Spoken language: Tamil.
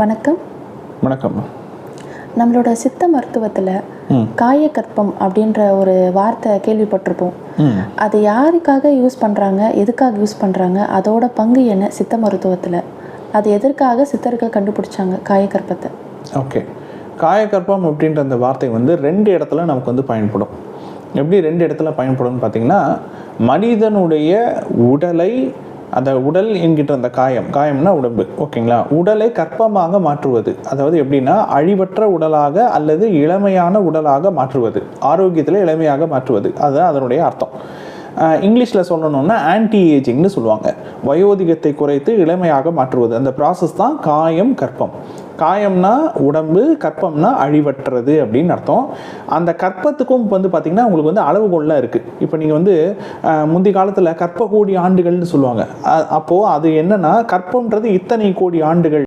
வணக்கம். வணக்கம். நம்மளோட சித்த மருத்துவத்தில் காயக்கற்பம் அப்படின்ற ஒரு வார்த்தை கேள்விப்பட்டிருப்போம். அது யாருக்காக யூஸ் பண்ணுறாங்க, எதுக்காக யூஸ் பண்ணுறாங்க, அதோட பங்கு என்ன சித்த மருத்துவத்தில், அது எதற்காக சித்தர்கள் கண்டுபிடிச்சாங்க காயக்கற்பத்தை? ஓகே, காயக்கற்பம் அப்படின்ற அந்த வார்த்தை வந்து 2 இடத்துல நமக்கு வந்து பயன்படும். எப்படி 2 இடத்துல பயன்படும்னு பார்த்தீங்கன்னா, மனிதனுடைய உடலை, அந்த உடல் என்கின்ற அந்த காயம்னா உடம்பு, ஓகேங்களா, உடலை கற்பமாக மாற்றுவது. அதாவது எப்படின்னா, அழிவற்ற உடலாக அல்லது இளமையான உடலாக மாற்றுவது, ஆரோக்கியத்தில் இளமையாக மாற்றுவது, அதுதான் அதனுடைய அர்த்தம். இங்கிலீஷில் சொல்லணும்னா ஆன்டி ஏஜிங்னு சொல்லுவாங்க. வயோதிகத்தை குறைத்து இளமையாக மாற்றுவது, அந்த ப்ராசஸ் தான் காயம் கற்பம். காயம்னா உடம்பு, கற்பம்னா அழிவற்றது அப்படின்னு அர்த்தம். அந்த கற்பத்துக்கும் வந்து பார்த்திங்கன்னா உங்களுக்கு வந்து அளவுகோல்லாம் இருக்குது. இப்போ நீங்கள் வந்து முந்தைய காலத்தில் கற்ப கோடி ஆண்டுகள்னு சொல்லுவாங்க. அப்போது அது என்னென்னா, கற்பம்ன்றது இத்தனை கோடி ஆண்டுகள்